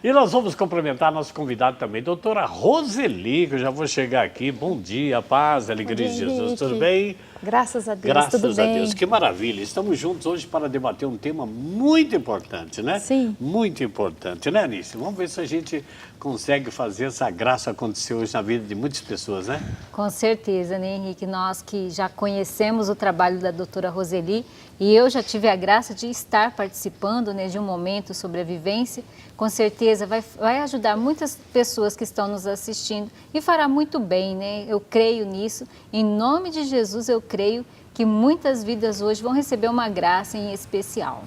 E nós vamos cumprimentar nosso convidado também, doutora Roseli, que eu já vou chegar aqui. Bom dia, paz, alegria de Jesus. Tudo bem? Graças a Deus, Graças tudo bem. a Deus, que maravilha. Estamos juntos hoje para debater um tema muito importante, né? Sim. Muito importante, né, Anice? Vamos ver se a gente consegue fazer essa graça acontecer hoje na vida de muitas pessoas, né? Com certeza, né, Henrique? Nós que já conhecemos o trabalho da doutora Roseli, e eu já tive a graça de estar participando, né, de um momento sobre a vivência, com certeza vai ajudar muitas pessoas que estão nos assistindo e fará muito bem, né? Eu creio nisso. Em nome de Jesus, eu creio que muitas vidas hoje vão receber uma graça em especial.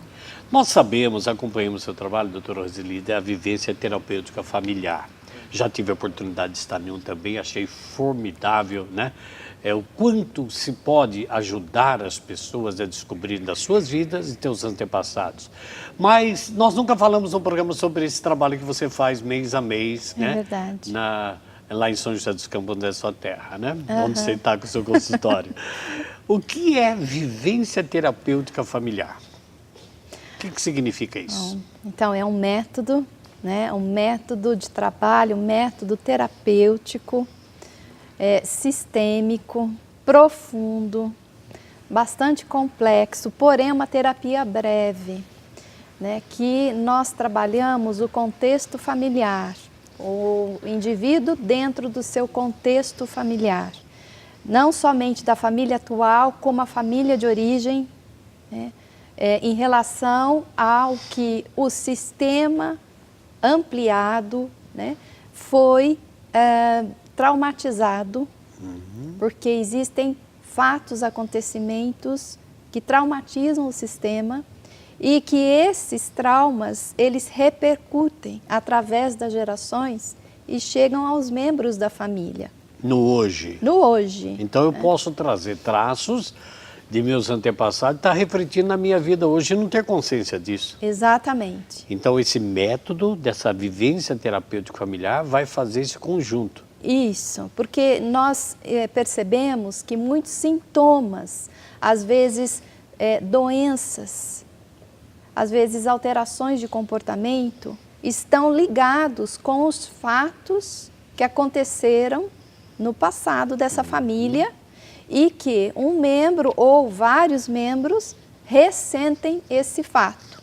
Nós sabemos, acompanhamos o seu trabalho, doutora Roseli, da vivência terapêutica familiar. Já tive a oportunidade de estar em um também, achei formidável, né? O quanto se pode ajudar as pessoas a descobrirem das suas vidas e teus antepassados. Mas nós nunca falamos no programa sobre esse trabalho que você faz mês a mês, né? É verdade. Lá em São José dos Campos, onde é a sua terra, né? Onde você está com o seu consultório. O que é vivência terapêutica familiar? O que significa isso? Bom, então, é um método, né? Um método de trabalho, um método terapêutico, sistêmico, profundo, bastante complexo, porém uma terapia breve, né? Que nós trabalhamos o contexto familiar, o indivíduo dentro do seu contexto familiar, não somente da família atual, como a família de origem, né? Em relação ao que o sistema ampliado, né, foi traumatizado, porque existem fatos, acontecimentos que traumatizam o sistema e que esses traumas, eles repercutem através das gerações e chegam aos membros da família. No hoje. No hoje. Então eu posso trazer traços de meus antepassados, está refletindo na minha vida hoje e não ter consciência disso. Exatamente. Então esse método dessa vivência terapêutica familiar vai fazer esse conjunto. Isso, porque nós percebemos que muitos sintomas, às vezes doenças, às vezes alterações de comportamento, estão ligados com os fatos que aconteceram no passado dessa família e que um membro ou vários membros ressentem esse fato.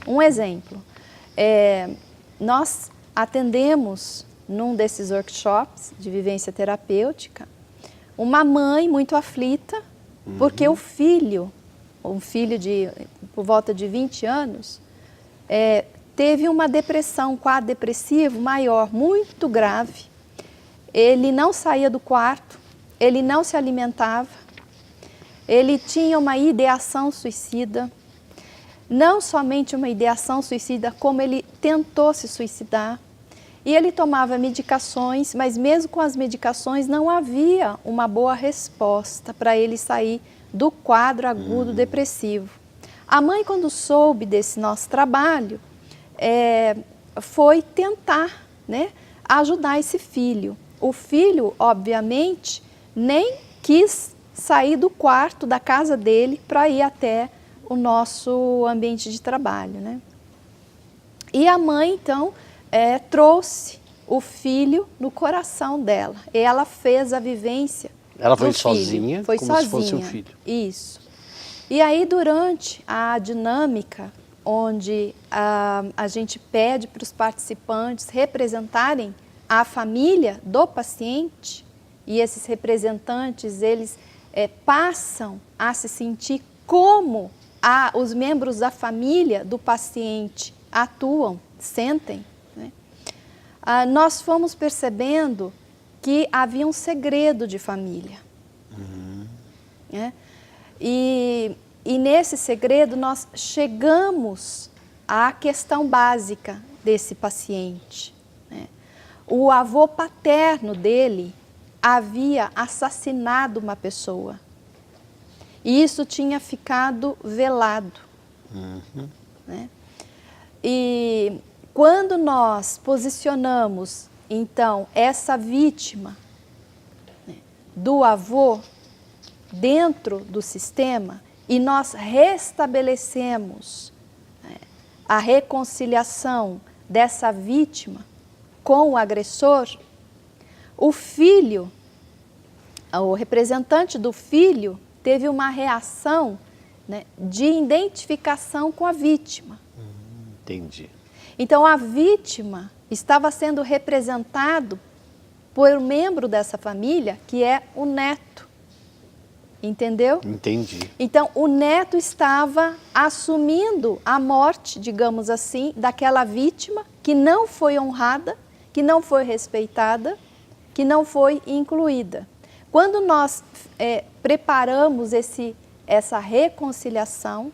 Um exemplo, nós atendemos num desses workshops de vivência terapêutica uma mãe muito aflita porque o filho, um filho de por volta de 20 anos, teve uma depressão, um quadro depressivo maior, muito grave. Ele não saía do quarto, ele não se alimentava, ele tinha uma ideação suicida, não somente uma ideação suicida, como ele tentou se suicidar. E ele tomava medicações, mas mesmo com as medicações não havia uma boa resposta para ele sair do quadro agudo depressivo. A mãe, quando soube desse nosso trabalho, foi tentar, né, ajudar esse filho. O filho, obviamente, nem quis sair do quarto da casa dele para ir até o nosso ambiente de trabalho, né? E a mãe, então, trouxe o filho no coração dela. E ela fez a vivência. Ela foi do filho. sozinha, foi como sozinha. se fosse o filho. Isso. E aí, durante a dinâmica, onde a gente pede para os participantes representarem a família do paciente, e esses representantes, eles passam a se sentir como os membros da família do paciente atuam, sentem, né? Nós fomos percebendo que havia um segredo de família. Né? E nesse segredo nós chegamos à questão básica desse paciente, né? O avô paterno dele havia assassinado uma pessoa. E isso tinha ficado velado. Né? E quando nós posicionamos, então, essa vítima, né, do avô dentro do sistema e nós restabelecemos, né, a reconciliação dessa vítima com o agressor, o filho, o representante do filho, teve uma reação, né, de identificação com a vítima. Entendi. Então, a vítima estava sendo representado por um membro dessa família, que é o neto. Entendeu? Entendi. Então, o neto estava assumindo a morte, digamos assim, daquela vítima que não foi honrada, que não foi respeitada, que não foi incluída. Quando nós preparamos essa reconciliação,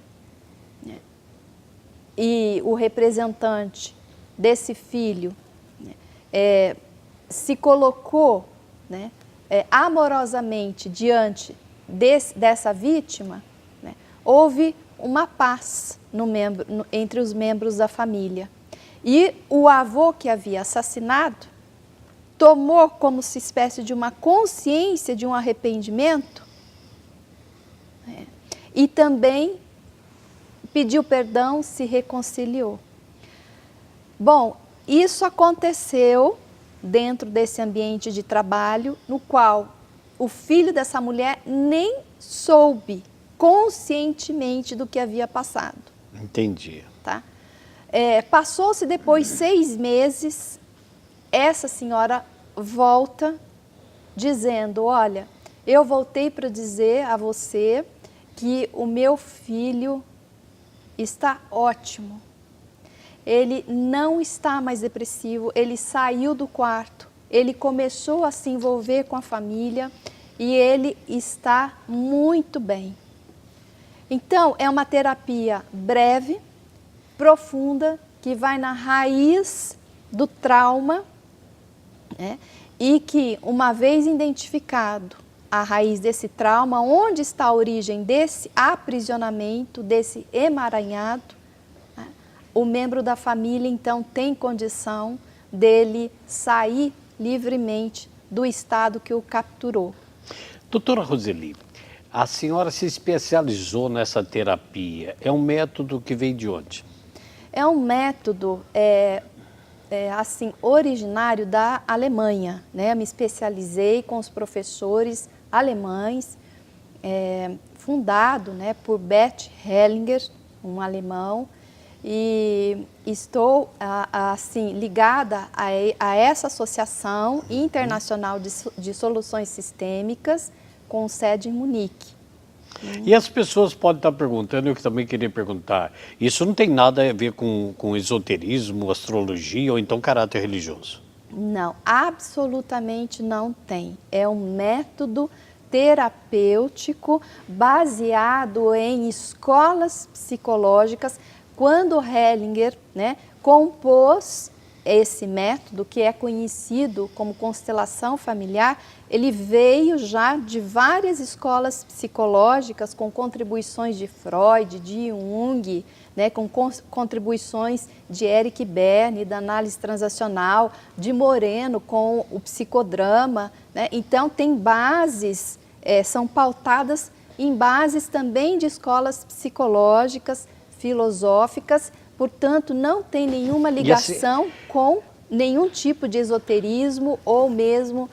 né, e o representante desse filho, né, se colocou, né, amorosamente diante dessa vítima, né, houve uma paz entre os membros da família. E o avô que havia assassinado tomou como se espécie de uma consciência de um arrependimento, né, e também pediu perdão, se reconciliou. Bom, isso aconteceu dentro desse ambiente de trabalho, no qual o filho dessa mulher nem soube conscientemente do que havia passado. Entendi. Tá? Passou-se depois 6 meses, essa senhora volta dizendo, olha, eu voltei para dizer a você que o meu filho está ótimo. Ele não está mais depressivo, ele saiu do quarto, ele começou a se envolver com a família e ele está muito bem. Então, é uma terapia breve, profunda, que vai na raiz do trauma, né? E que, uma vez identificado a raiz desse trauma, onde está a origem desse aprisionamento, desse emaranhado, né? O membro da família, então, tem condição dele sair livremente do estado que o capturou. Doutora Roseli, a senhora se especializou nessa terapia. É um método que veio de onde? É um método assim, originário da Alemanha, né? Me especializei com os professores alemães, fundado, né, por Bert Hellinger, um alemão, e estou assim, ligada a essa associação internacional de soluções sistêmicas com sede em Munique. E as pessoas podem estar perguntando, eu que também queria perguntar, isso não tem nada a ver com esoterismo, astrologia ou então caráter religioso? Não, absolutamente não tem. É um método terapêutico baseado em escolas psicológicas. Quando Hellinger, né, compôs esse método, que é conhecido como constelação familiar, ele veio já de várias escolas psicológicas, com contribuições de Freud, de Jung, né, com contribuições de Eric Berne, da análise transacional, de Moreno, com o psicodrama, né? Então, tem bases, são pautadas em bases também de escolas psicológicas, filosóficas, portanto, não tem nenhuma ligação com nenhum tipo de esoterismo ou mesmo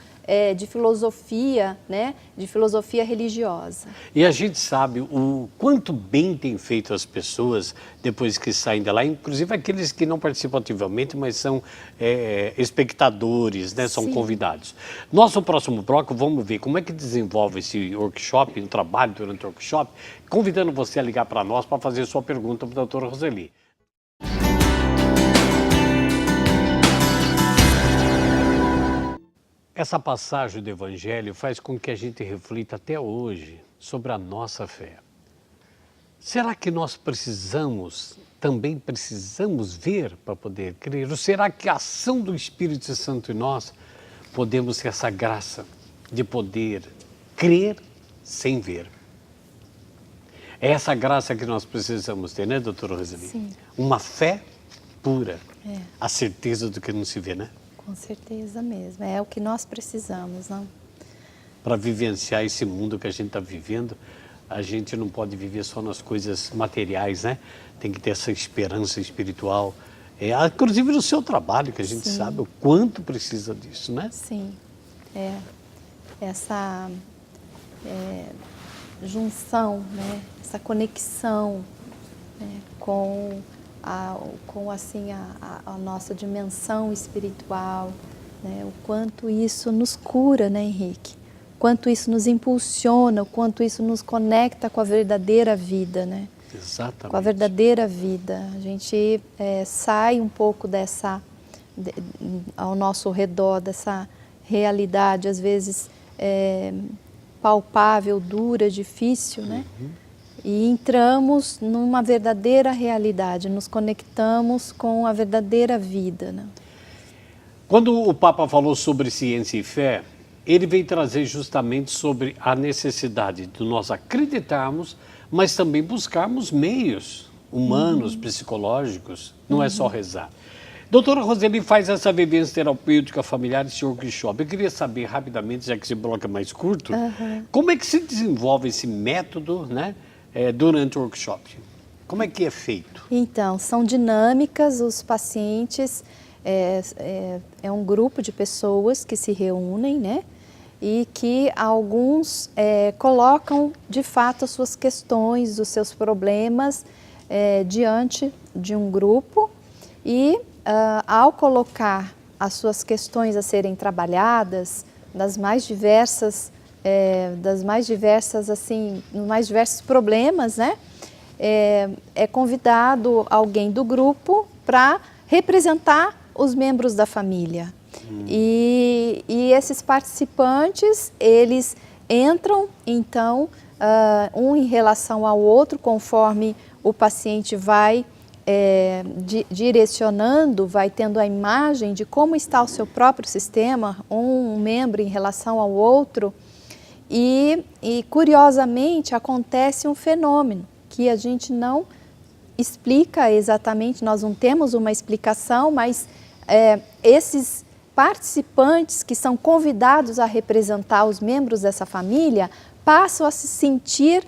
de filosofia, né, de filosofia religiosa. E a gente sabe o quanto bem tem feito as pessoas depois que saem de lá, inclusive aqueles que não participam ativamente, mas são espectadores, né, são Sim. convidados. Nosso próximo bloco, vamos ver como é que desenvolve esse workshop, um trabalho durante o workshop, convidando você a ligar para nós para fazer sua pergunta para a doutora Roseli. Essa passagem do Evangelho faz com que a gente reflita até hoje sobre a nossa fé. Será que nós também precisamos ver para poder crer? Ou será que a ação do Espírito Santo em nós podemos ter essa graça de poder crer sem ver? É essa graça que nós precisamos ter, né, doutora Roseli? Sim. Uma fé pura, a certeza do que não se vê, né? Com certeza mesmo, é o que nós precisamos, não? Para vivenciar esse mundo que a gente está vivendo, a gente não pode viver só nas coisas materiais, né? Tem que ter essa esperança espiritual Inclusive no seu trabalho, que a gente Sim. sabe o quanto precisa disso, né? Sim, essa junção, né? Essa conexão, né? com assim, a nossa dimensão espiritual, né? O quanto isso nos cura, né, Henrique? O quanto isso nos impulsiona, o quanto isso nos conecta com a verdadeira vida, né? Exatamente. Com a verdadeira vida. A gente sai um pouco ao nosso redor, dessa realidade, às vezes palpável, dura, difícil, né? E entramos numa verdadeira realidade, nos conectamos com a verdadeira vida, né? Quando o Papa falou sobre ciência e fé, ele veio trazer justamente sobre a necessidade de nós acreditarmos, mas também buscarmos meios humanos, psicológicos, não é só rezar. Doutora Roseli faz essa vivência terapêutica familiar, esse workshop. Eu queria saber rapidamente, já que esse bloco é mais curto, como é que se desenvolve esse método, né, durante o workshop? Como é que é feito? Então, são dinâmicas, os pacientes, é um grupo de pessoas que se reúnem, né? E que alguns colocam, de fato, as suas questões, os seus problemas diante de um grupo e, ao colocar as suas questões a serem trabalhadas, das mais diversas, assim, mais diversos problemas, né? É convidado alguém do grupo para representar os membros da família. E esses participantes, eles entram, então, um em relação ao outro, conforme o paciente vai direcionando, vai tendo a imagem de como está o seu próprio sistema, um membro em relação ao outro. E curiosamente, acontece um fenômeno que a gente não explica exatamente, nós não temos uma explicação, mas esses participantes que são convidados a representar os membros dessa família passam a se sentir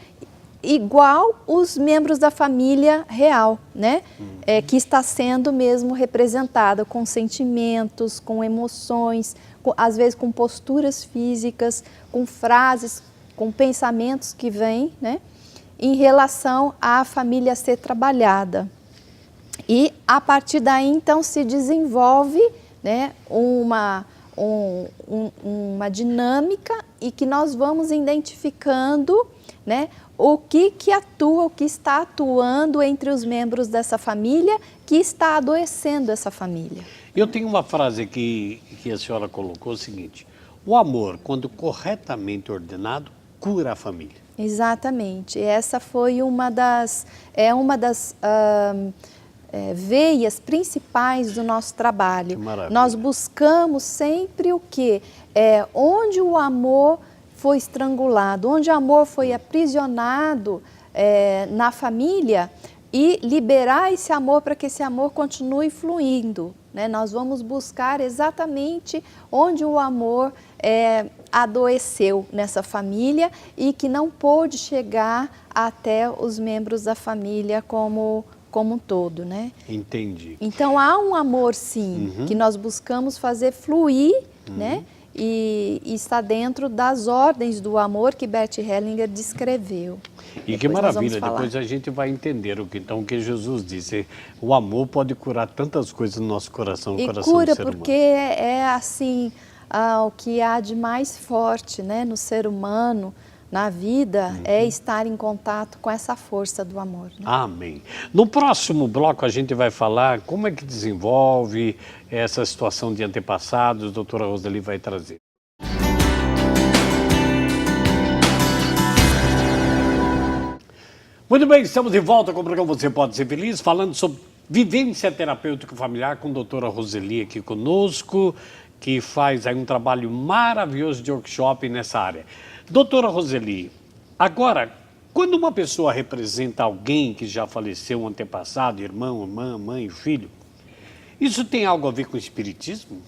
igual os membros da família real, né? Que está sendo mesmo representada com sentimentos, com emoções, às vezes com posturas físicas, com frases, com pensamentos que vêm, né? Em relação à família ser trabalhada. E a partir daí, então, se desenvolve, né, uma dinâmica e que nós vamos identificando, né, o que atua, o que está atuando entre os membros dessa família que está adoecendo essa família. Eu tenho uma frase aqui que a senhora colocou, o seguinte: o amor, quando corretamente ordenado, cura a família. Exatamente. Essa foi uma das veias principais do nosso trabalho. Que maravilha. Nós buscamos sempre o quê? Onde o amor foi estrangulado, onde o amor foi aprisionado na família, e liberar esse amor para que esse amor continue fluindo, né? Nós vamos buscar exatamente onde o amor adoeceu nessa família e que não pôde chegar até os membros da família como um todo, né? Entendi. Então há um amor, sim, que nós buscamos fazer fluir, né? E está dentro das ordens do amor que Bert Hellinger descreveu. E que maravilha, depois a gente vai entender o que Jesus disse. O amor pode curar tantas coisas no nosso coração, no coração do ser humano. E cura porque assim, o que há de mais forte, né, no ser humano, na vida, é estar em contato com essa força do amor, né? Amém. No próximo bloco a gente vai falar como é que desenvolve essa situação de antepassados, a doutora Roseli vai trazer. Muito bem, estamos de volta com o programa Você Pode Ser Feliz, falando sobre vivência terapêutica familiar com a doutora Roseli aqui conosco, que faz aí um trabalho maravilhoso de workshop nessa área. Doutora Roseli, agora, quando uma pessoa representa alguém que já faleceu, um antepassado, irmão, irmã, mãe, filho, isso tem algo a ver com o espiritismo?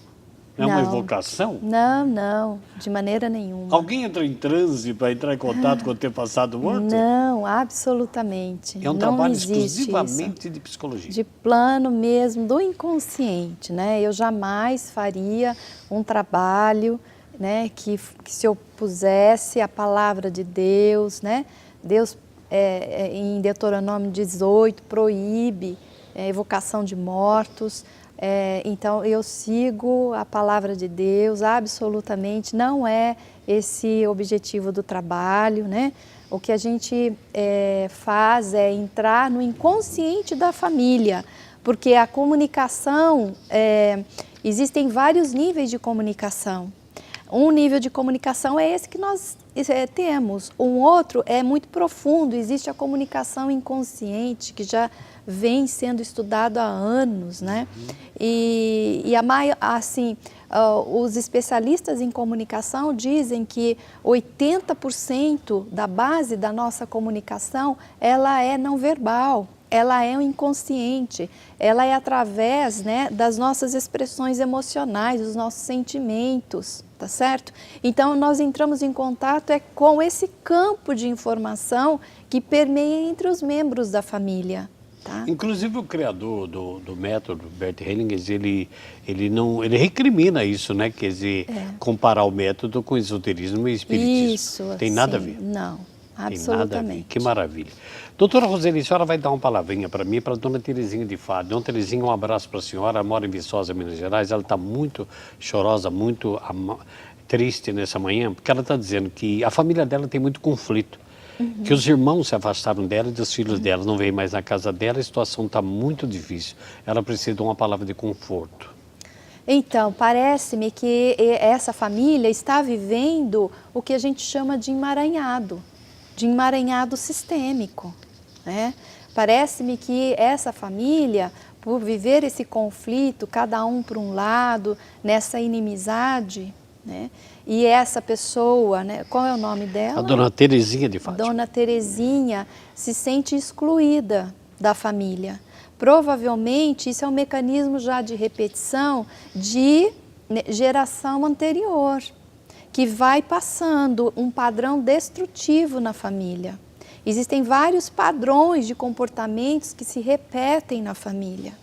Não é uma Não. evocação? Não, não, de maneira nenhuma. Alguém entra em transe para entrar em contato com o antepassado morto? Não, absolutamente. É um Não trabalho existe exclusivamente isso. de psicologia. De plano mesmo do inconsciente, né? Eu jamais faria um trabalho, né, que se opusesse à palavra de Deus, né? Deus, em Deuteronômio 18, proíbe evocação de mortos. Então, eu sigo a palavra de Deus, absolutamente, não é esse objetivo do trabalho, né? O que a gente faz é entrar no inconsciente da família, porque a comunicação, existem vários níveis de comunicação. Um nível de comunicação é esse que nós temos, um outro é muito profundo, existe a comunicação inconsciente, que já vem sendo estudado há anos, né? Os especialistas em comunicação dizem que 80% da base da nossa comunicação, ela é não verbal, ela é o inconsciente, ela é através, né, das nossas expressões emocionais, dos nossos sentimentos, tá certo? Então, nós entramos em contato com esse campo de informação que permeia entre os membros da família. Tá? Inclusive o criador do método, Bert Hellinger, ele recrimina isso, né? Quer dizer, comparar o método com esoterismo e espiritismo. Isso, tem nada a ver. Não, absolutamente. Tem nada a ver. Que maravilha. Doutora Roseli, a senhora vai dar uma palavrinha para mim, para a dona Terezinha de Fábio. Dona Terezinha, um abraço para a senhora, ela mora em Viçosa, Minas Gerais, ela está muito chorosa, muito triste nessa manhã, porque ela está dizendo que a família dela tem muito conflito. Que os irmãos se afastaram dela e dos filhos dela, não veem mais na casa dela, a situação está muito difícil. Ela precisa de uma palavra de conforto. Então, parece-me que essa família está vivendo o que a gente chama de emaranhado sistêmico, né? Parece-me que essa família, por viver esse conflito, cada um por um lado, nessa inimizade, né? E essa pessoa, né, qual é o nome dela? A dona Terezinha de Fátima. Dona Terezinha se sente excluída da família. Provavelmente isso é um mecanismo já de repetição de geração anterior, que vai passando um padrão destrutivo na família. Existem vários padrões de comportamentos que se repetem na família,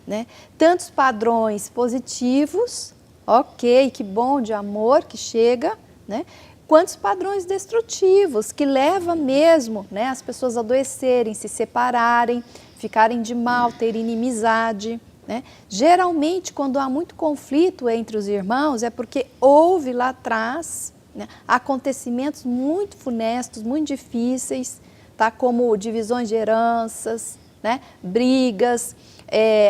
né? Tantos padrões positivos, ok, que bom, de amor que chega, né? Quantos padrões destrutivos que levam mesmo, né, as pessoas a adoecerem, se separarem, ficarem de mal, terem inimizade, né? Geralmente, quando há muito conflito entre os irmãos, é porque houve lá atrás, né, acontecimentos muito funestos, muito difíceis, tá? Como divisões de heranças, né, brigas,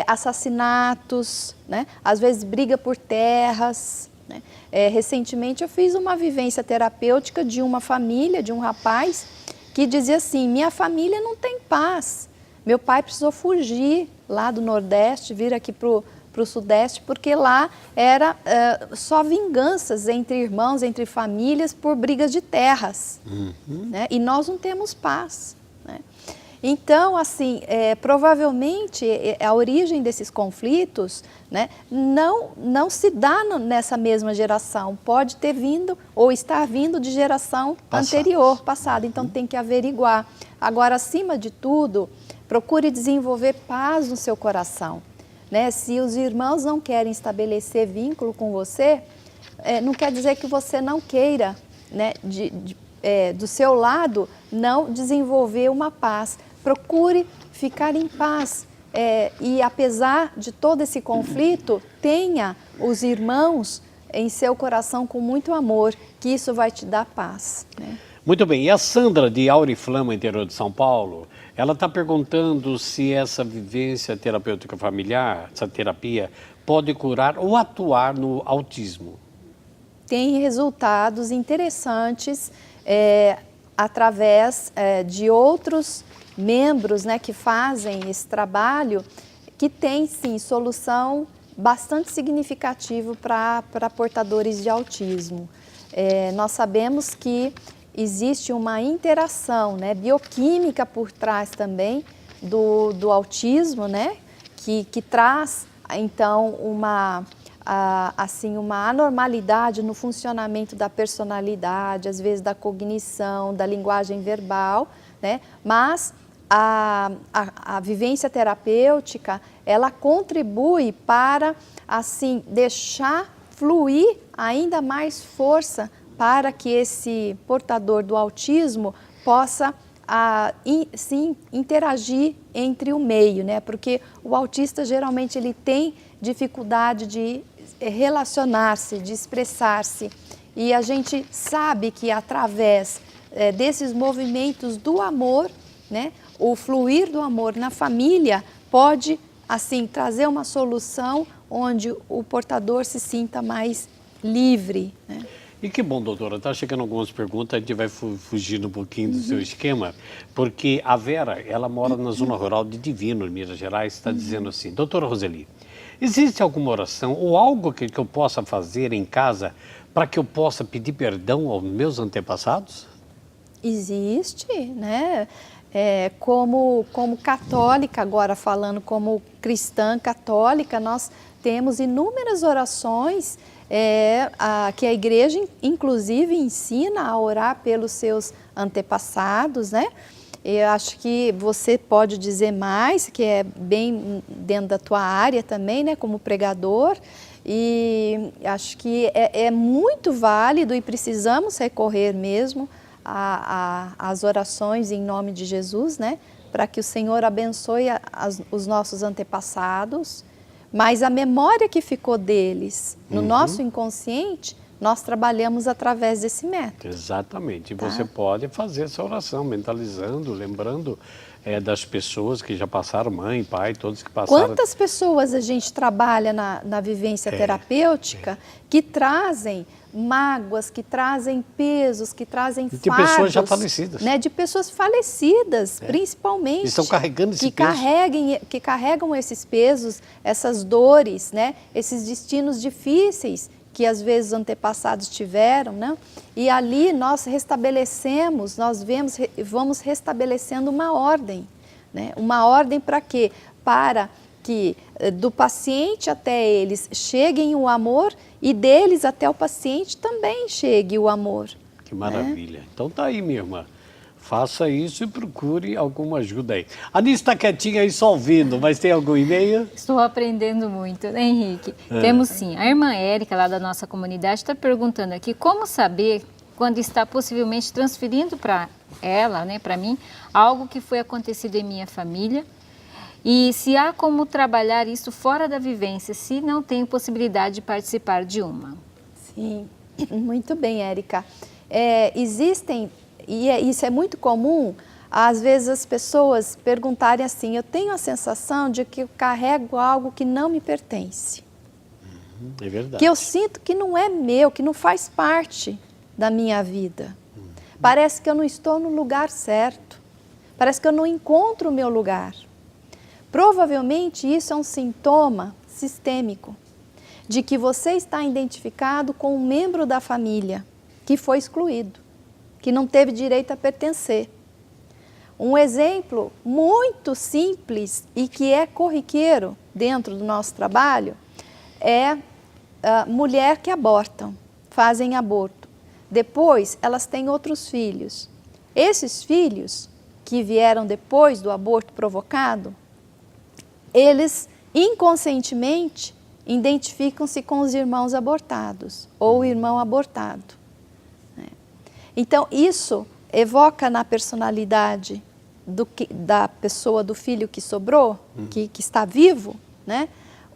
assassinatos, né? Às vezes briga por terras, né? Recentemente eu fiz uma vivência terapêutica de uma família, de um rapaz, que dizia assim: minha família não tem paz, meu pai precisou fugir lá do Nordeste, vir aqui para o Sudeste, porque lá era só vinganças entre irmãos, entre famílias, por brigas de terras, né? E nós não temos paz, né? Então, assim, provavelmente a origem desses conflitos, né, não se dá nessa mesma geração, pode ter vindo ou estar vindo de geração anterior, passada, então tem que averiguar. Agora, acima de tudo, procure desenvolver paz no seu coração, né? Se os irmãos não querem estabelecer vínculo com você, não quer dizer que você não queira, né, do seu lado, não desenvolver uma paz. Procure ficar em paz e, apesar de todo esse conflito, tenha os irmãos em seu coração com muito amor, que isso vai te dar paz, né? Muito bem, e a Sandra de Auriflama, interior de São Paulo, ela está perguntando se essa vivência terapêutica familiar, essa terapia, pode curar ou atuar no autismo. Tem resultados interessantes através de outros membros, né, que fazem esse trabalho, que tem sim solução bastante significativa para portadores de autismo. Nós sabemos que existe uma interação, né, bioquímica por trás também do autismo, né, que traz então assim, uma anormalidade no funcionamento da personalidade, às vezes da cognição, da linguagem verbal, né? Mas a vivência terapêutica, ela contribui para, assim, deixar fluir ainda mais força para que esse portador do autismo possa sim, interagir entre o meio, né? Porque o autista geralmente ele tem dificuldade de relacionar-se, de expressar-se, e a gente sabe que através desses movimentos do amor, né? O fluir do amor na família pode, assim, trazer uma solução onde o portador se sinta mais livre, né? E que bom, doutora, está chegando algumas perguntas, a gente vai fugindo um pouquinho do seu esquema, porque a Vera, ela mora na zona rural de Divino, em Minas Gerais, está dizendo assim: doutora Roseli, existe alguma oração ou algo que eu possa fazer em casa para que eu possa pedir perdão aos meus antepassados? Existe, né? Como católica, agora falando como cristã católica, nós temos inúmeras orações que a igreja, inclusive, ensina a orar pelos seus antepassados, né? Eu acho que você pode dizer mais, que é bem dentro da tua área também, né, como pregador, e acho que é muito válido e precisamos recorrer mesmo às orações em nome de Jesus, né, para que o Senhor abençoe os nossos antepassados, mas a memória que ficou deles no nosso inconsciente, nós trabalhamos através desse método. Exatamente. E tá? você pode fazer essa oração, mentalizando, lembrando das pessoas que já passaram, mãe, pai, todos que passaram. Quantas pessoas a gente trabalha na vivência terapêutica que trazem mágoas, que trazem pesos, que trazem fardos. De pessoas já falecidas. Né, de pessoas falecidas, principalmente. Estão carregando esse que peso. Que carregam esses pesos, essas dores, né, esses destinos difíceis que às vezes os antepassados tiveram, né? E ali nós restabelecemos, vamos restabelecendo uma ordem, né? Uma ordem para quê? Para que do paciente até eles cheguem o amor e deles até o paciente também chegue o amor. Que maravilha. Então tá aí, minha irmã. Faça isso e procure alguma ajuda aí. A Anísia está quietinha aí só ouvindo, mas tem algum e-mail? Estou aprendendo muito, né, Henrique? Temos sim. A irmã Érica, lá da nossa comunidade, está perguntando aqui como saber quando está possivelmente transferindo para ela, né, para mim, algo que foi acontecido em minha família e se há como trabalhar isso fora da vivência, se não tenho possibilidade de participar de uma. Sim, muito bem, Érica. Existem... E isso é muito comum, às vezes as pessoas perguntarem assim, eu tenho a sensação de que eu carrego algo que não me pertence. É verdade. Que eu sinto que não é meu, que não faz parte da minha vida. Parece que eu não estou no lugar certo. Parece que eu não encontro o meu lugar. Provavelmente isso é um sintoma sistêmico de que você está identificado com um membro da família que foi excluído, que não teve direito a pertencer. Um exemplo muito simples e que é corriqueiro dentro do nosso trabalho é a mulher que abortam, fazem aborto. Depois, elas têm outros filhos. Esses filhos que vieram depois do aborto provocado, eles inconscientemente identificam-se com os irmãos abortados ou o irmão abortado. Então, isso evoca na personalidade da pessoa, do filho que sobrou, que está vivo, né,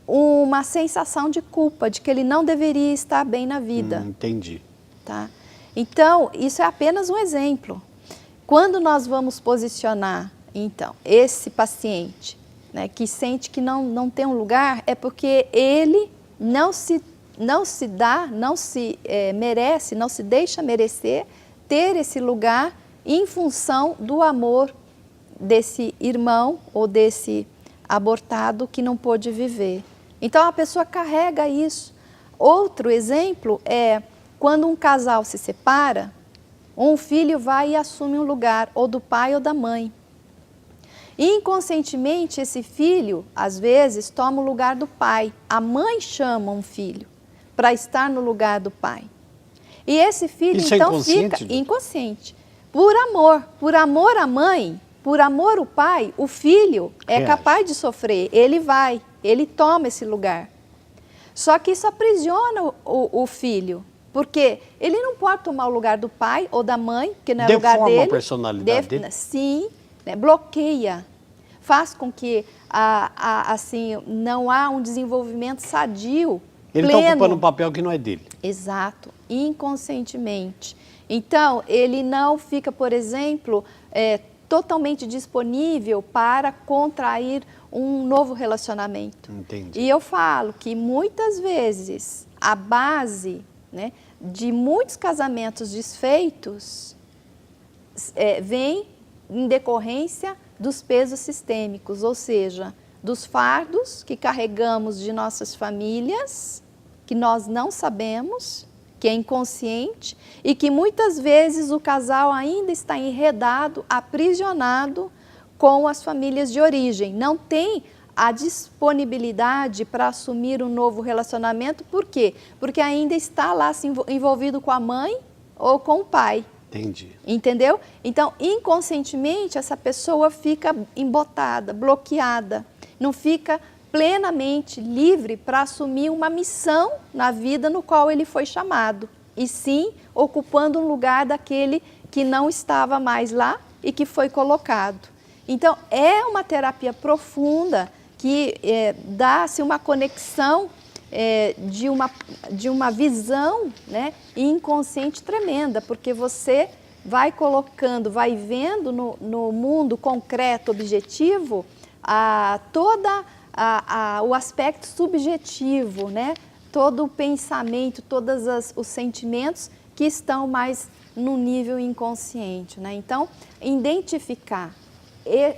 uma sensação de culpa, de que ele não deveria estar bem na vida. Entendi. Tá? Então, isso é apenas um exemplo. Quando nós vamos posicionar, então, esse paciente, né, que sente que não tem um lugar, é porque ele não se merece, não se deixa merecer ter esse lugar em função do amor desse irmão ou desse abortado que não pôde viver. Então a pessoa carrega isso. Outro exemplo é quando um casal se separa, um filho vai e assume um lugar, ou do pai ou da mãe. Inconscientemente, esse filho, às vezes, toma o lugar do pai. A mãe chama um filho para estar no lugar do pai. E esse filho, Isso então, é inconsciente, fica inconsciente. Por amor à mãe, por amor ao pai, o filho é capaz de sofrer. Ele toma esse lugar. Só que isso aprisiona o filho. Porque ele não pode tomar o lugar do pai ou da mãe, que não é lugar dele. Deforma a personalidade dele? Sim, né, bloqueia. Faz com que assim, não há um desenvolvimento sadio, Ele pleno. está ocupando um papel que não é dele. Exato, inconscientemente. Então, ele não fica, por exemplo, totalmente disponível para contrair um novo relacionamento. Entendi. E eu falo que muitas vezes a base, né, de muitos casamentos desfeitos vem em decorrência dos pesos sistêmicos, ou seja, dos fardos que carregamos de nossas famílias, que nós não sabemos, que é inconsciente, e que muitas vezes o casal ainda está enredado, aprisionado com as famílias de origem. Não tem a disponibilidade para assumir um novo relacionamento. Por quê? Porque ainda está lá envolvido com a mãe ou com o pai. Entendi. Entendeu? Então, inconscientemente, essa pessoa fica embotada, bloqueada, não fica plenamente livre para assumir uma missão na vida no qual ele foi chamado, e sim ocupando um lugar daquele que não estava mais lá e que foi colocado. Então, é uma terapia profunda que dá-se uma conexão de uma visão, né, inconsciente tremenda, porque você vai colocando, vai vendo no mundo concreto, objetivo, o aspecto subjetivo, né, todo o pensamento, todos os sentimentos que estão mais no nível inconsciente, né? Então, identificar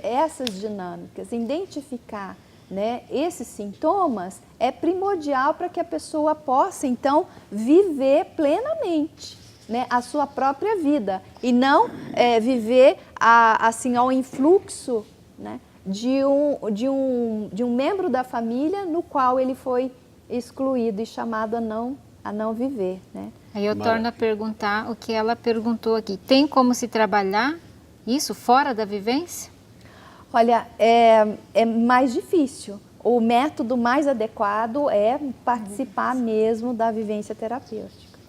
essas dinâmicas, identificar, né, esses sintomas é primordial para que a pessoa possa, então, viver plenamente, né, a sua própria vida e não viver assim, ao influxo, né, de um membro da família no qual ele foi excluído e chamado a não viver, né? Aí eu torno a perguntar o que ela perguntou aqui. Tem como se trabalhar isso fora da vivência? Olha, é mais difícil. O método mais adequado é participar mesmo da vivência terapêutica.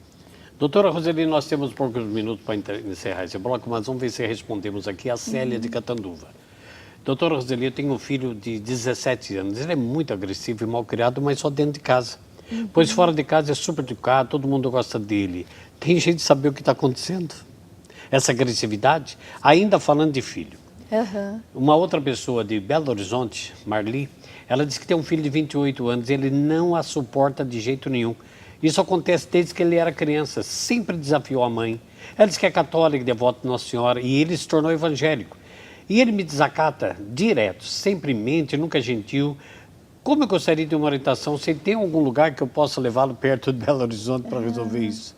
Doutora Roseli, nós temos poucos minutos para encerrar esse bloco, mas vamos ver se respondemos aqui a Célia de Catanduva. Doutora Roseli, eu tenho um filho de 17 anos. Ele é muito agressivo e mal criado, mas só dentro de casa. Pois fora de casa é super educado, todo mundo gosta dele. Tem jeito de saber o que está acontecendo? Essa agressividade? Ainda falando de filho. Uma outra pessoa de Belo Horizonte, Marli, ela disse que tem um filho de 28 anos e ele não a suporta de jeito nenhum. Isso acontece desde que ele era criança, sempre desafiou a mãe. Ela diz que é católica, devota de Nossa Senhora, e ele se tornou evangélico. E ele me desacata direto, sempre mente, nunca gentil. Como eu gostaria de uma orientação, se tem algum lugar que eu possa levá-lo perto de Belo Horizonte para resolver isso?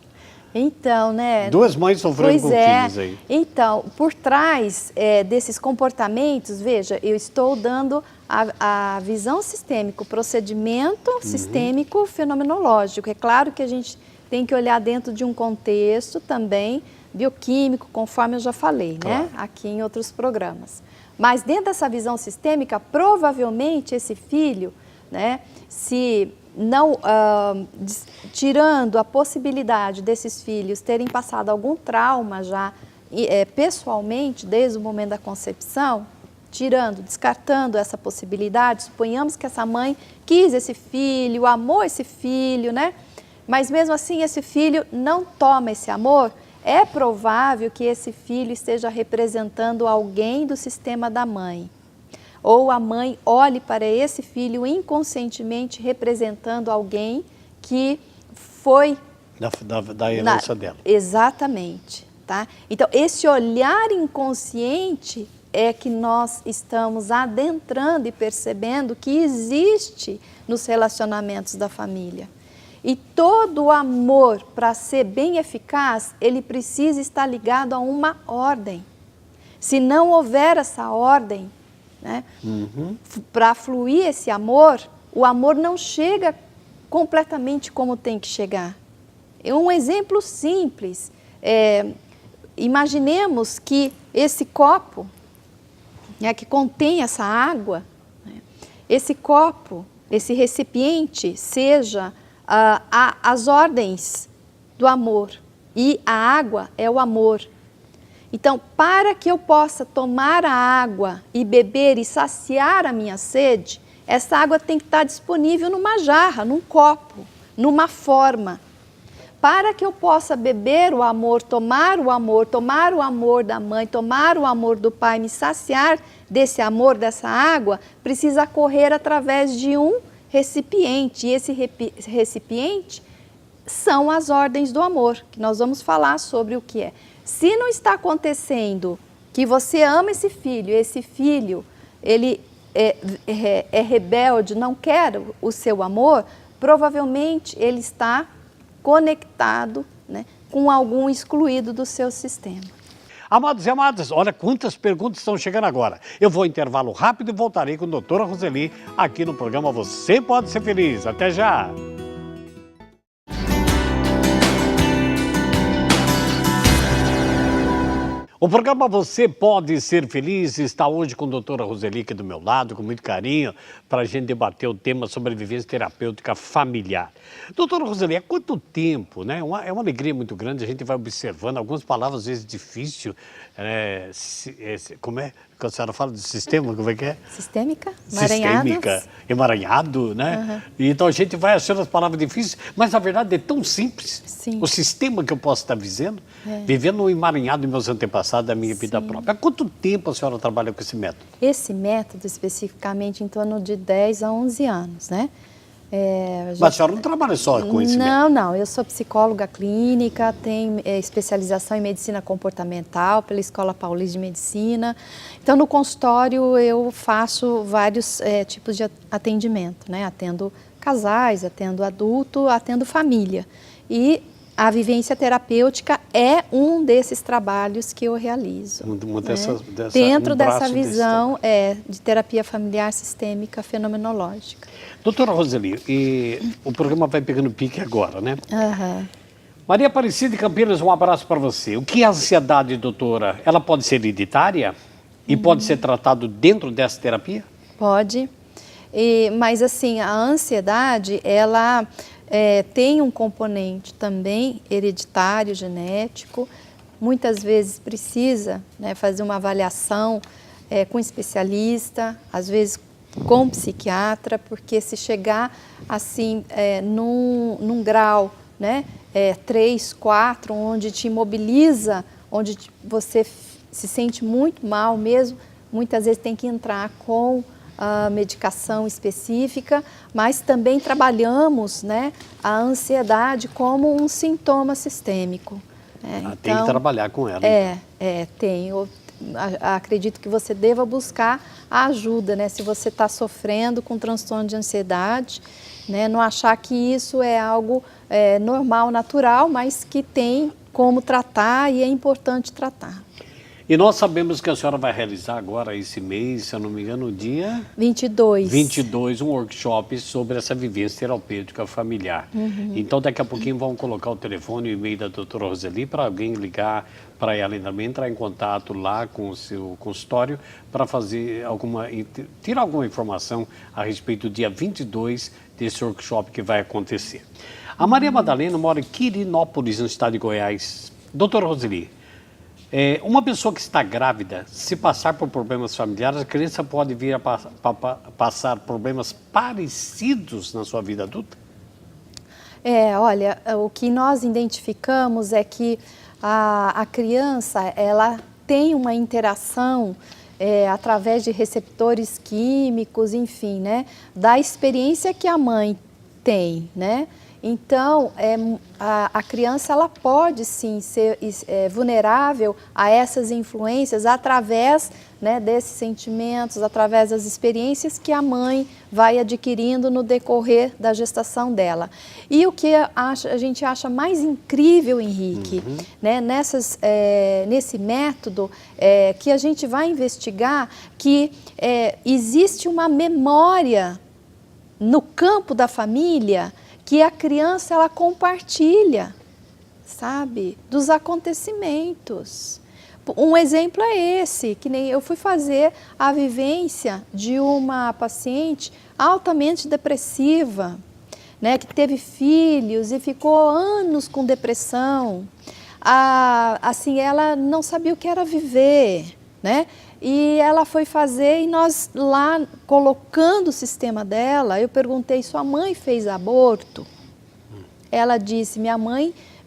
Então, né? Duas mães sofrendo com filhos aí. Então, por trás desses comportamentos, veja, eu estou dando a visão sistêmica, o procedimento sistêmico fenomenológico. É claro que a gente tem que olhar dentro de um contexto também bioquímico, conforme eu já falei, claro, né? Aqui em outros programas. Mas dentro dessa visão sistêmica, provavelmente esse filho, né, se não tirando a possibilidade desses filhos terem passado algum trauma já pessoalmente, desde o momento da concepção, descartando essa possibilidade, suponhamos que essa mãe quis esse filho, amou esse filho, né? Mas mesmo assim esse filho não toma esse amor, é provável que esse filho esteja representando alguém do sistema da mãe. Ou a mãe olhe para esse filho inconscientemente representando alguém que foi... Da herança dela. Exatamente. Tá? Então, esse olhar inconsciente é que nós estamos adentrando e percebendo que existe nos relacionamentos da família. E todo o amor, para ser bem eficaz, ele precisa estar ligado a uma ordem. Se não houver essa ordem, né? Para fluir esse amor, o amor não chega completamente como tem que chegar. Um exemplo simples, imaginemos que esse copo, né, que contém essa água, né, esse copo, esse recipiente, seja as ordens do amor, e a água é o amor. Então, para que eu possa tomar a água e beber e saciar a minha sede, essa água tem que estar disponível numa jarra, num copo, numa forma. Para que eu possa beber o amor, tomar o amor da mãe, tomar o amor do pai, me saciar desse amor, dessa água, precisa correr através de um recipiente. E esse recipiente são as ordens do amor, que nós vamos falar sobre o que é. Se não está acontecendo que você ama esse filho, ele é rebelde, não quer o seu amor, provavelmente ele está conectado, né, com algum excluído do seu sistema. Amados e amadas, olha quantas perguntas estão chegando agora. Eu vou intervalo rápido e voltarei com a doutora Roseli aqui no programa Você Pode Ser Feliz. Até já! O programa Você Pode Ser Feliz está hoje com a doutora Roseli aqui do meu lado, com muito carinho, para a gente debater o tema sobrevivência terapêutica familiar. Doutora Roseli, há quanto tempo, né? É uma alegria muito grande, a gente vai observando algumas palavras às vezes difíceis, como é que a senhora fala do sistema, como é que é? Sistêmica, Sistêmica, emaranhado, né? Então a gente vai achando as palavras difíceis, mas na verdade é tão simples. Sim. O sistema que eu posso estar vivendo um emaranhado dos meus antepassados, da minha vida própria. Há quanto tempo a senhora trabalha com esse método? Esse método, especificamente, em torno de 10 a 11 anos, né? Mas a senhora não trabalha só com esse método? Não, eu sou psicóloga clínica, tenho especialização em medicina comportamental pela Escola Paulista de Medicina. Então, no consultório, eu faço vários tipos de atendimento, né? Atendo casais, atendo adulto, atendo família. E a vivência terapêutica é um desses trabalhos que eu realizo. Dentro dessa visão de terapia familiar sistêmica fenomenológica. Doutora Roseli, o programa vai pegando pique agora, né? Maria Aparecida de Campinas, um abraço para você. O que é ansiedade, doutora? Ela pode ser hereditária e pode ser tratado dentro dessa terapia? Pode, mas assim, a ansiedade, ela tem um componente também hereditário, genético. Muitas vezes precisa, né, fazer uma avaliação com especialista, às vezes com psiquiatra, porque se chegar assim num grau, né, 3, 4, onde te imobiliza, onde você se sente muito mal mesmo, muitas vezes tem que entrar com a medicação específica, mas também trabalhamos, né, a ansiedade como um sintoma sistêmico. Então, tem que trabalhar com ela. Tem. Eu acredito que você deva buscar a ajuda, né, se você está sofrendo com transtorno de ansiedade, né, não achar que isso é algo normal, natural, mas que tem como tratar e é importante tratar. E nós sabemos que a senhora vai realizar agora, esse mês, se eu não me engano, no dia 22, um workshop sobre essa vivência terapêutica familiar. Então, daqui a pouquinho vamos colocar o telefone e o e-mail da doutora Roseli para alguém ligar para ela e também entrar em contato lá com o seu consultório para fazer tirar alguma informação a respeito do dia 22 desse workshop que vai acontecer. A Maria Madalena mora em Quirinópolis, no estado de Goiás. Doutora Roseli, uma pessoa que está grávida, se passar por problemas familiares, a criança pode vir a passar problemas parecidos na sua vida adulta? Olha, o que nós identificamos é que a criança, ela tem uma interação através de receptores químicos, enfim, né, da experiência que a mãe tem, né? Então, a criança ela pode sim ser vulnerável a essas influências através, né, desses sentimentos, através das experiências que a mãe vai adquirindo no decorrer da gestação dela. E o que a gente acha mais incrível, Henrique, né, nesse método que a gente vai investigar, que existe uma memória no campo da família que a criança ela compartilha, sabe, dos acontecimentos. Um exemplo é esse, que nem eu fui fazer a vivência de uma paciente altamente depressiva, né, que teve filhos e ficou anos com depressão. Assim, ela não sabia o que era viver, né? E ela foi fazer, e nós lá, colocando o sistema dela, eu perguntei, sua mãe fez aborto? Ela disse,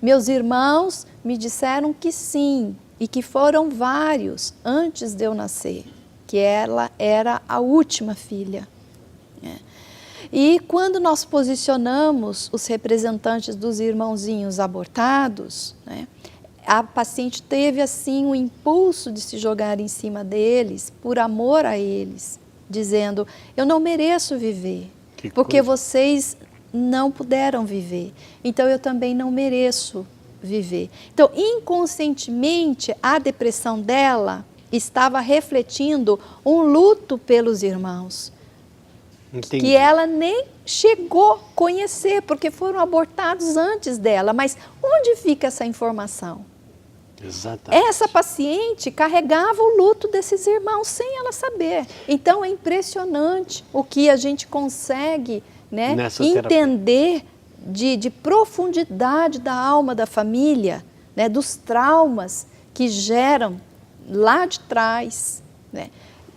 meus irmãos me disseram que sim, e que foram vários antes de eu nascer, que ela era a última filha. E quando nós posicionamos os representantes dos irmãozinhos abortados, né, a paciente teve assim um impulso de se jogar em cima deles, por amor a eles, dizendo, eu não mereço viver, porque vocês não puderam viver, então eu também não mereço viver. Então, inconscientemente, a depressão dela estava refletindo um luto pelos irmãos. Entendi. Que ela nem chegou a conhecer, porque foram abortados antes dela. Mas onde fica essa informação? Exatamente. Essa paciente carregava o luto desses irmãos sem ela saber. Então, é impressionante o que a gente consegue, né, entender de profundidade da alma da família, né, dos traumas que geram lá de trás, né,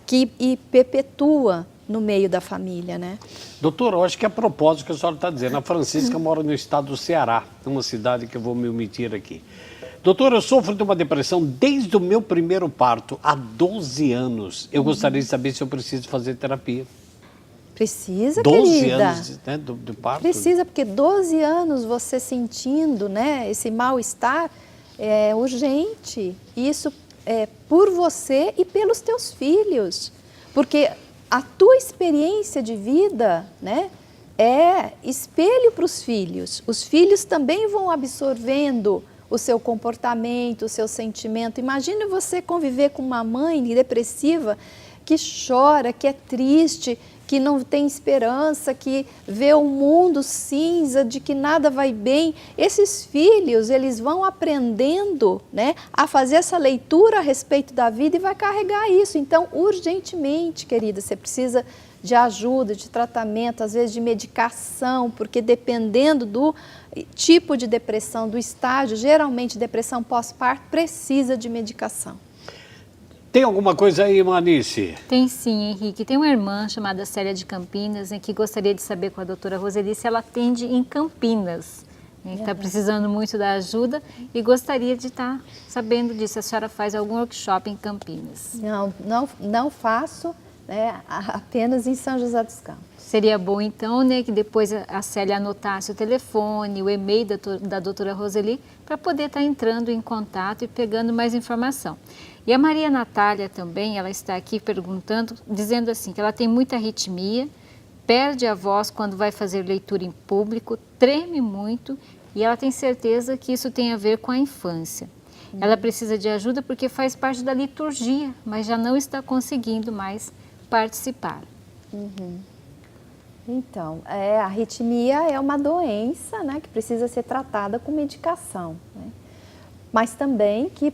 e perpetua no meio da família, né? Doutora, eu acho que é a propósito que a senhora está dizendo. A Francisca mora no estado do Ceará, numa cidade que eu vou me omitir aqui. Doutora, eu sofro de uma depressão desde o meu primeiro parto, há 12 anos. Eu gostaria de saber se eu preciso fazer terapia. Precisa, 12 querida. Anos, né, do parto? Precisa, porque 12 anos você sentindo, né, esse mal-estar é urgente. Isso é por você e pelos teus filhos. Porque a tua experiência de vida, né, é espelho para os filhos. Os filhos também vão absorvendo o seu comportamento, o seu sentimento. Imagine você conviver com uma mãe depressiva que chora, que é triste, que não tem esperança, que vê o mundo cinza, de que nada vai bem. Esses filhos, eles vão aprendendo, né, a fazer essa leitura a respeito da vida e vai carregar isso. Então, urgentemente, querida, você precisa de ajuda, de tratamento, às vezes de medicação, porque dependendo do tipo de depressão, do estágio, geralmente depressão pós-parto precisa de medicação. Tem alguma coisa aí, Manice? Tem sim, Henrique. Tem uma irmã chamada Célia de Campinas, que gostaria de saber com a doutora Roseli se ela atende em Campinas. Está precisando muito da ajuda e gostaria de estar sabendo disso. A senhora faz algum workshop em Campinas? Não faço, né, apenas em São José dos Campos. Seria bom, então, né, que depois a Célia anotasse o telefone, o e-mail da doutora Roseli, para poder estar entrando em contato e pegando mais informação. E a Maria Natália também, ela está aqui perguntando, dizendo assim, que ela tem muita arritmia, perde a voz quando vai fazer leitura em público, treme muito e ela tem certeza que isso tem a ver com a infância. Ela precisa de ajuda porque faz parte da liturgia, mas já não está conseguindo mais participar. Então, a arritmia é uma doença, né, que precisa ser tratada com medicação, né? Mas também que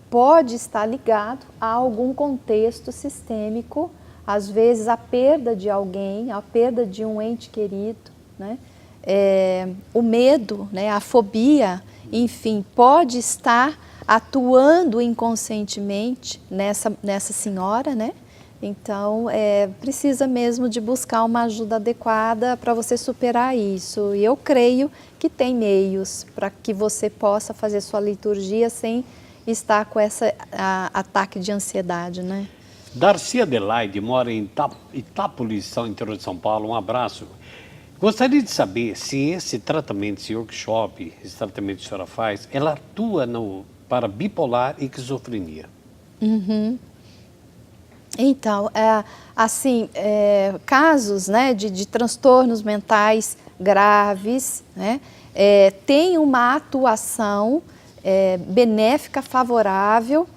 pode estar ligado a algum contexto sistêmico, às vezes a perda de alguém, a perda de um ente querido, né? O medo, né, a fobia, enfim, pode estar atuando inconscientemente nessa senhora, né? Então, precisa mesmo de buscar uma ajuda adequada para você superar isso. E eu creio que tem meios para que você possa fazer sua liturgia sem estar com esse ataque de ansiedade, né? Darcy Adelaide mora em Itápolis, interior de São Paulo. Um abraço. Gostaria de saber se esse tratamento, esse workshop, esse tratamento que a senhora faz, ela atua para bipolar e esquizofrenia. Então, casos, né, de transtornos mentais graves, né, tem uma atuação benéfica, favorável,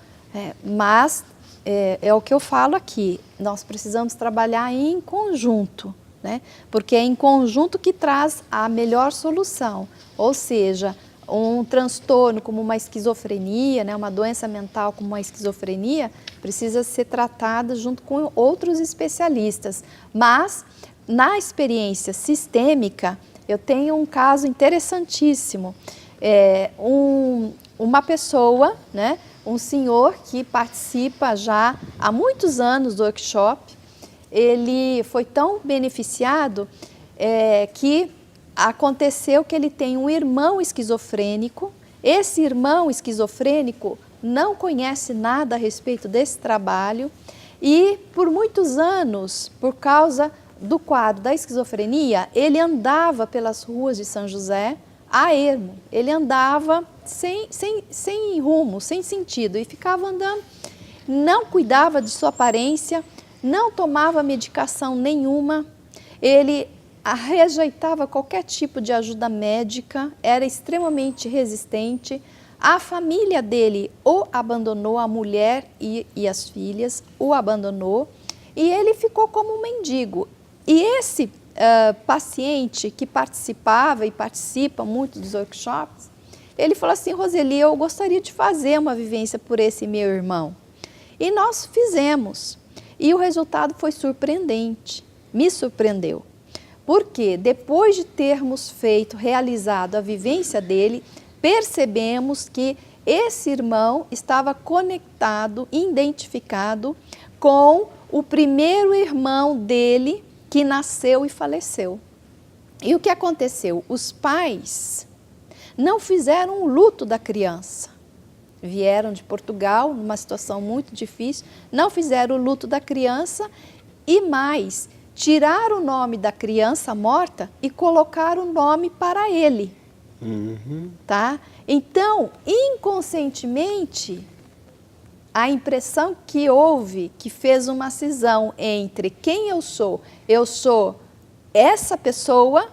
mas é o que eu falo aqui, nós precisamos trabalhar em conjunto, né, porque é em conjunto que traz a melhor solução, ou seja, um transtorno como uma esquizofrenia, né, uma doença mental como uma esquizofrenia, precisa ser tratada junto com outros especialistas. Mas, na experiência sistêmica, eu tenho um caso interessantíssimo. Uma pessoa, né, um senhor que participa já há muitos anos do workshop, ele foi tão beneficiado que aconteceu que ele tem um irmão esquizofrênico. Esse irmão esquizofrênico não conhece nada a respeito desse trabalho e por muitos anos, por causa do quadro da esquizofrenia, ele andava pelas ruas de São José a ermo. Ele andava sem rumo, sem sentido e ficava andando, não cuidava de sua aparência, não tomava medicação nenhuma, ele rejeitava qualquer tipo de ajuda médica, era extremamente resistente. A família dele o abandonou, a mulher e as filhas o abandonou e ele ficou como um mendigo. E esse paciente que participava e participa muito dos workshops, ele falou assim: Roseli, eu gostaria de fazer uma vivência por esse meu irmão. E nós fizemos. E o resultado foi surpreendente, me surpreendeu. Porque depois de termos realizado a vivência dele, percebemos que esse irmão estava conectado, identificado com o primeiro irmão dele que nasceu e faleceu. E o que aconteceu? Os pais não fizeram o luto da criança. Vieram de Portugal, numa situação muito difícil, não fizeram o luto da criança e mais, tiraram o nome da criança morta e colocaram o nome para ele. Tá? Então, inconscientemente, a impressão que houve, que fez uma cisão entre quem eu sou essa pessoa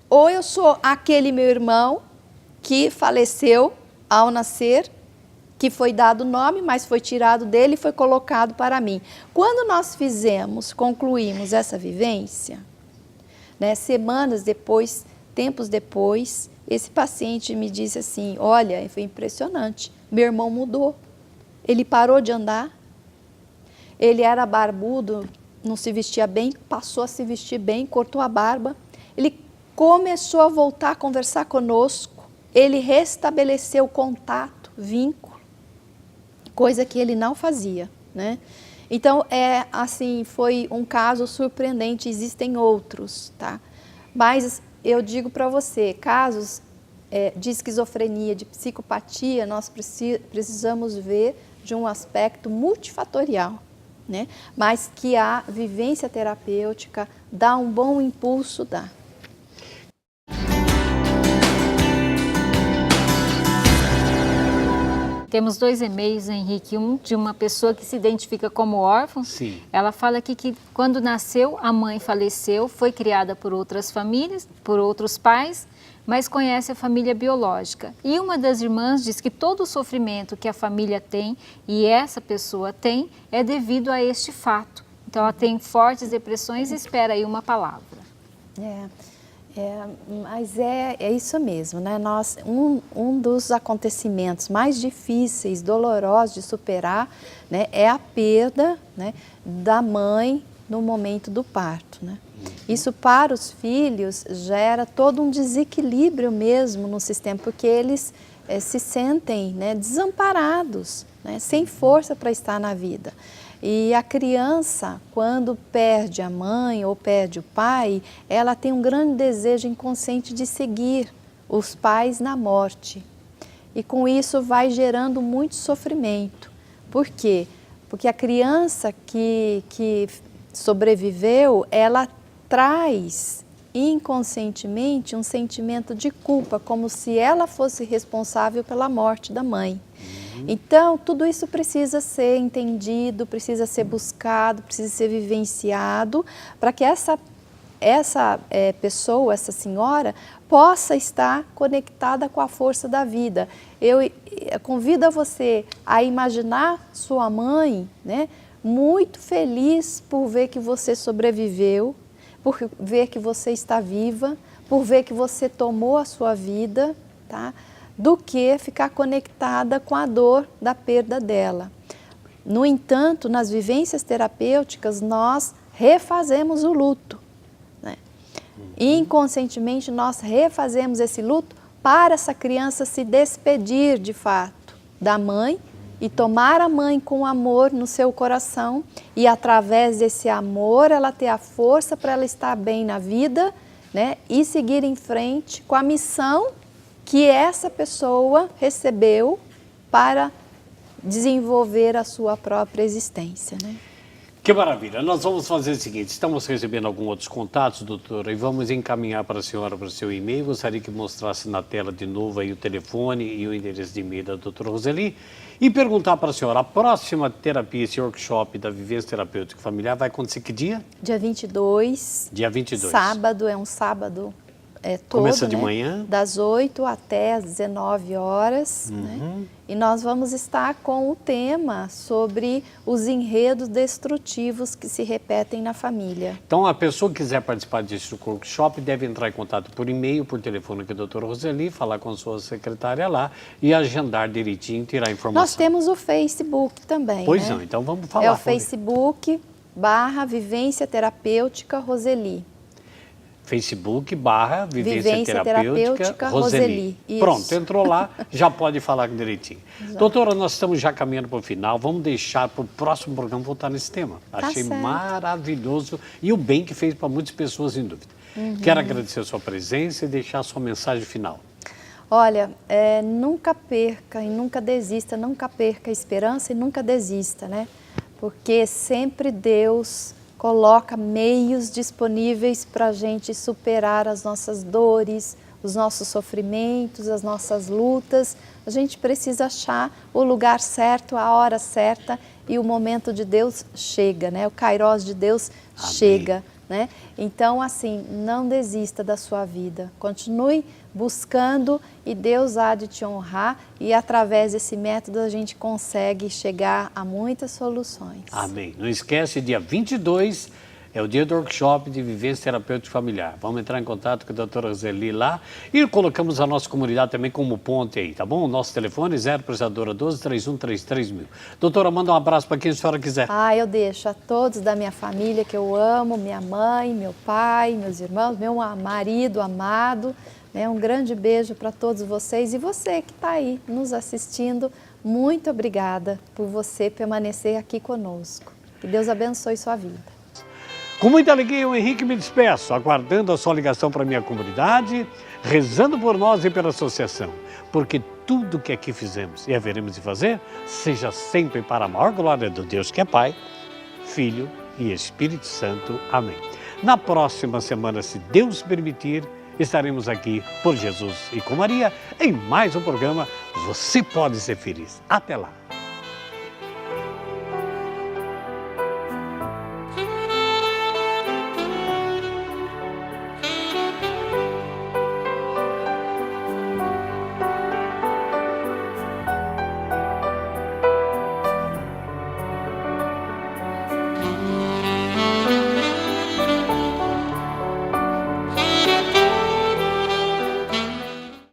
ou eu sou aquele meu irmão que faleceu ao nascer, que foi dado o nome, mas foi tirado dele e foi colocado para mim. Quando nós concluímos essa vivência, né, semanas depois, tempos depois, esse paciente me disse assim: olha, foi impressionante, meu irmão mudou, ele parou de andar, ele era barbudo, não se vestia bem, passou a se vestir bem, cortou a barba, ele começou a voltar a conversar conosco, ele restabeleceu contato, vínculo, coisa que ele não fazia, né? Então, foi um caso surpreendente, existem outros, tá? Mas eu digo para você, casos de esquizofrenia, de psicopatia, nós precisamos ver de um aspecto multifatorial, né? Mas que a vivência terapêutica dá um bom impulso, dá. Temos 2 e-mails, Henrique, um de uma pessoa que se identifica como órfã. Sim. Ela fala aqui que quando nasceu, a mãe faleceu, foi criada por outras famílias, por outros pais, mas conhece a família biológica. E uma das irmãs diz que todo o sofrimento que a família tem e essa pessoa tem é devido a este fato. Então ela tem fortes depressões e espera aí uma palavra. Mas é isso mesmo, né? Um dos acontecimentos mais difíceis, dolorosos de superar, né, é a perda, né, da mãe no momento do parto, né? Isso para os filhos gera todo um desequilíbrio mesmo no sistema, porque eles se sentem, né, desamparados, né, sem força para estar na vida. E a criança, quando perde a mãe ou perde o pai, ela tem um grande desejo inconsciente de seguir os pais na morte. E com isso vai gerando muito sofrimento. Por quê? Porque a criança que sobreviveu, ela traz inconscientemente um sentimento de culpa, como se ela fosse responsável pela morte da mãe. Então, tudo isso precisa ser entendido, precisa ser buscado, precisa ser vivenciado, para que essa pessoa, essa senhora, possa estar conectada com a força da vida. Eu convido você a imaginar sua mãe, né, muito feliz por ver que você sobreviveu, por ver que você está viva, por ver que você tomou a sua vida, tá? Do que ficar conectada com a dor da perda dela. No entanto, nas vivências terapêuticas, nós refazemos o luto, né? Inconscientemente, nós refazemos esse luto para essa criança se despedir, de fato, da mãe e tomar a mãe com amor no seu coração e, através desse amor, ela ter a força para ela estar bem na vida, né? E seguir em frente com a missão que essa pessoa recebeu para desenvolver a sua própria existência, né? Que maravilha. Nós vamos fazer o seguinte, estamos recebendo alguns outros contatos, doutora, e vamos encaminhar para a senhora, para o seu e-mail. Gostaria que mostrasse na tela de novo aí o telefone e o endereço de e-mail da doutora Roseli e perguntar para a senhora, a próxima terapia, esse workshop da vivência terapêutica familiar vai acontecer que dia? Dia 22. Dia 22. Sábado, é um sábado todo, começa de né? manhã? Das 8 até as 19 horas. Né? E nós vamos estar com o tema sobre os enredos destrutivos que se repetem na família. Então, a pessoa que quiser participar desse workshop deve entrar em contato por e-mail, por telefone com a doutora Roseli, falar com a sua secretária lá e agendar direitinho, tirar a informação. Nós temos o Facebook também. Pois né? não, então vamos falar. É o Facebook/Vivência Terapêutica Roseli. Facebook/Vivência Terapêutica Roseli. Pronto, entrou lá, já pode falar direitinho. Exato. Doutora, nós estamos já caminhando para o final, vamos deixar para o próximo programa voltar nesse tema. Achei maravilhoso e o bem que fez para muitas pessoas em dúvida. Quero agradecer a sua presença e deixar a sua mensagem final. Olha, nunca perca e nunca desista, nunca perca a esperança e nunca desista, né? Porque sempre Deus coloca meios disponíveis para a gente superar as nossas dores, os nossos sofrimentos, as nossas lutas. A gente precisa achar o lugar certo, a hora certa e o momento de Deus chega, né? O Kairos de Deus chega, né? Então, assim, não desista da sua vida. Continue buscando e Deus há de te honrar e através desse método a gente consegue chegar a muitas soluções. Amém. Não esquece, dia 22 é o dia do workshop de vivência terapêutica familiar. Vamos entrar em contato com a doutora Roseli lá e colocamos a nossa comunidade também como ponte aí, tá bom? O nosso telefone é 0 Presadora 12-3133.000. Doutora, manda um abraço para quem a senhora quiser. Eu deixo a todos da minha família que eu amo, minha mãe, meu pai, meus irmãos, meu marido amado, né? Um grande beijo para todos vocês e você que está aí nos assistindo, muito obrigada por você permanecer aqui conosco. Que Deus abençoe sua vida. Com muita alegria, eu, Henrique, me despeço, aguardando a sua ligação para a minha comunidade, rezando por nós e pela associação, porque tudo que aqui fizemos e haveremos de fazer, seja sempre para a maior glória do Deus que é Pai, Filho e Espírito Santo. Amém. Na próxima semana, se Deus permitir, estaremos aqui por Jesus e com Maria em mais um programa Você Pode Ser Feliz. Até lá!